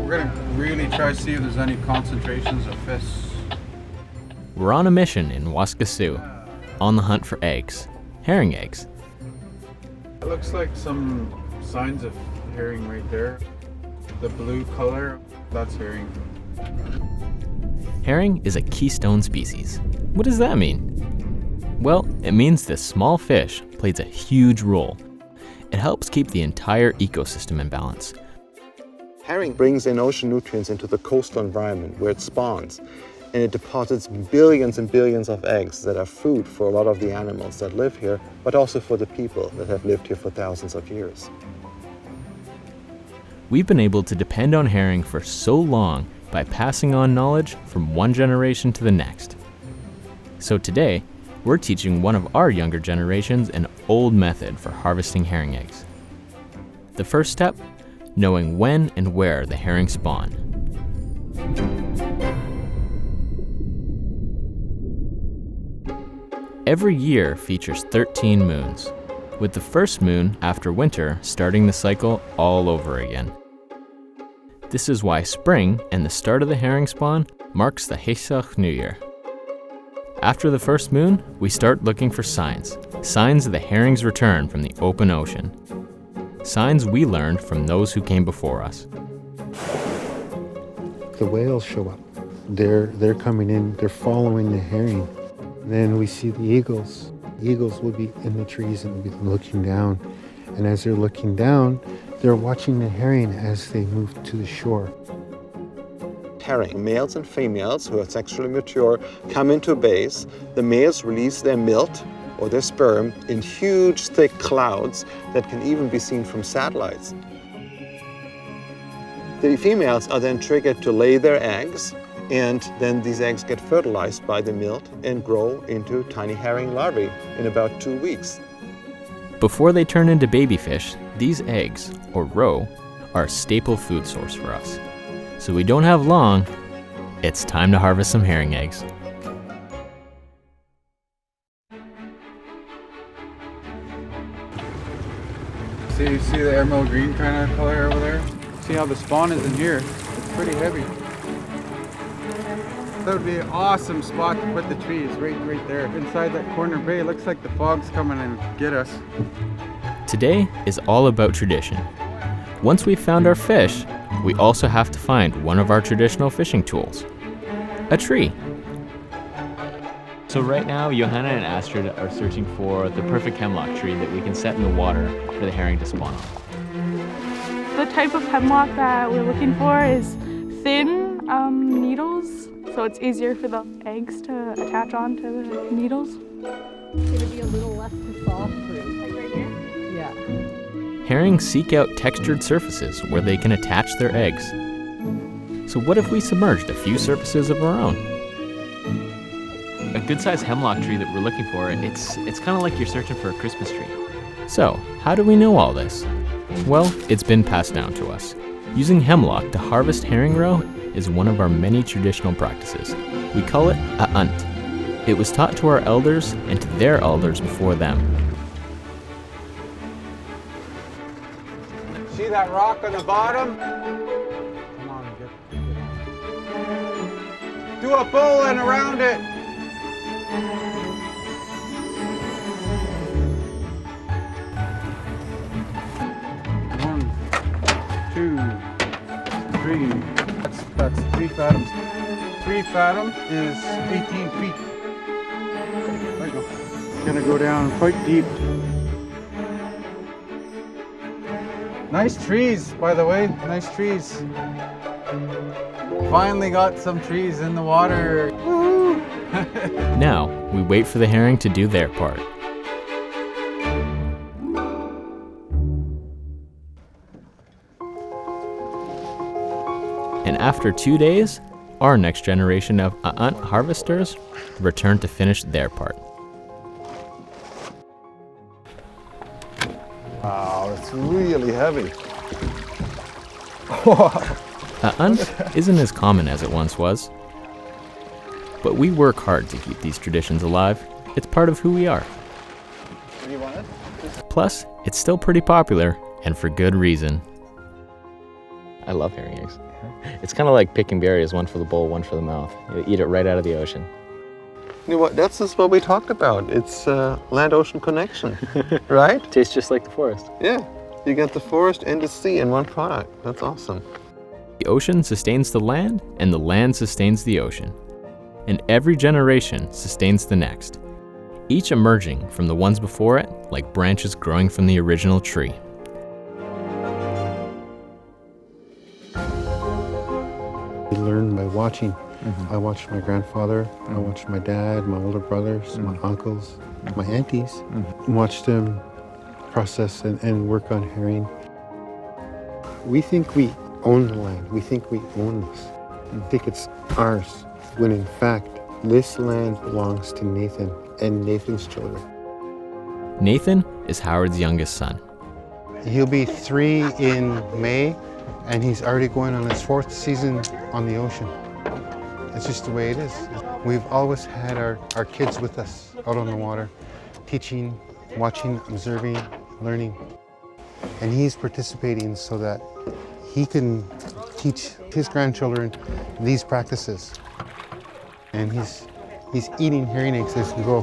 We're gonna really try to see if there's any concentrations of fish. We're on a mission in Waskesiu, on the hunt for eggs, herring eggs. It looks like some signs of herring right there. The blue color, that's herring. Herring is a keystone species. What does that mean? Well, it means this small fish plays a huge role. It helps keep the entire ecosystem in balance. Herring brings in ocean nutrients into the coastal environment where it spawns, and it deposits billions and billions of eggs that are food for a lot of the animals that live here, but also for the people that have lived here for thousands of years. We've been able to depend on herring for so long by passing on knowledge from one generation to the next. So today, we're teaching one of our younger generations an old method for harvesting herring eggs. The first step, knowing when and where the herring spawn. Every year features 13 moons, with the first moon after winter starting the cycle all over again. This is why spring and the start of the herring spawn marks the Pesach New Year. After the first moon, we start looking for signs of the herring's return from the open ocean. Signs we learned from those who came before us. The whales show up. They're coming in, they're following the herring. Then we see the eagles. The eagles will be in the trees and will be looking down. And as they're looking down, they're watching the herring as they move to the shore. Herring, males and females who are sexually mature, come into bays. The males release their milt or their sperm in huge, thick clouds that can even be seen from satellites. The females are then triggered to lay their eggs, and then these eggs get fertilized by the milt and grow into tiny herring larvae in about 2 weeks. Before they turn into baby fish, these eggs, or roe, are a staple food source for us. So we don't have long, it's time to harvest some herring eggs. See the emerald green kind of color over there? See how the spawn is in here? It's pretty heavy. That would be an awesome spot to put the trees, right there. Inside that corner bay, it looks like the fog's coming in to get us. Today is all about tradition. Once we've found our fish, we also have to find one of our traditional fishing tools, a tree. So right now, Johanna and Astrid are searching for the perfect hemlock tree that we can set in the water for the herring to spawn on. The type of hemlock that we're looking for is thin needles, so it's easier for the eggs to attach onto the needles. It's going to be a little less to fall through. Like right here? Yeah. Herrings seek out textured surfaces where they can attach their eggs. So what if we submerged a few surfaces of our own? A good-sized hemlock tree that we're looking for, it's kind of like you're searching for a Christmas tree. So, how do we know all this? Well, it's been passed down to us. Using hemlock to harvest herring roe is one of our many traditional practices. We call it a unt. It was taught to our elders and to their elders before them. See that rock on the bottom? Come on, do a bowling around it. One, two, three. That's 3 fathoms. 3 fathom is 18 feet. There you go. It's gonna go down quite deep. Nice trees, by the way. Nice trees. Finally got some trees in the water. Woo! Now, we wait for the herring to do their part. And after 2 days, our next generation of unt harvesters return to finish their part. Wow, it's really heavy. A unt isn't as common as it once was. But we work hard to keep these traditions alive. It's part of who we are. You want it? Plus, it's still pretty popular, and for good reason. I love herring eggs. It's kind of like picking berries, one for the bowl, one for the mouth. You eat it right out of the ocean. You know what? That's just what we talked about. It's land-ocean connection, right? Tastes just like the forest. Yeah. You get the forest and the sea in one product. That's awesome. The ocean sustains the land, and the land sustains the ocean. And every generation sustains the next, each emerging from the ones before it like branches growing from the original tree. We learn by watching. I watched my grandfather, I watched my dad, my older brothers, my uncles, my aunties, watched them process and work on herring. We think we own the land. We think we own this. We think it's ours, when in fact, this land belongs to Nathan and Nathan's children. Nathan is Howard's youngest son. He'll be 3 in May, and he's already going on his 4th season on the ocean. It's just the way it is. We've always had our kids with us out on the water, teaching, watching, observing, learning. And he's participating so that he can teach his grandchildren these practices. And he's eating herring eggs as we go.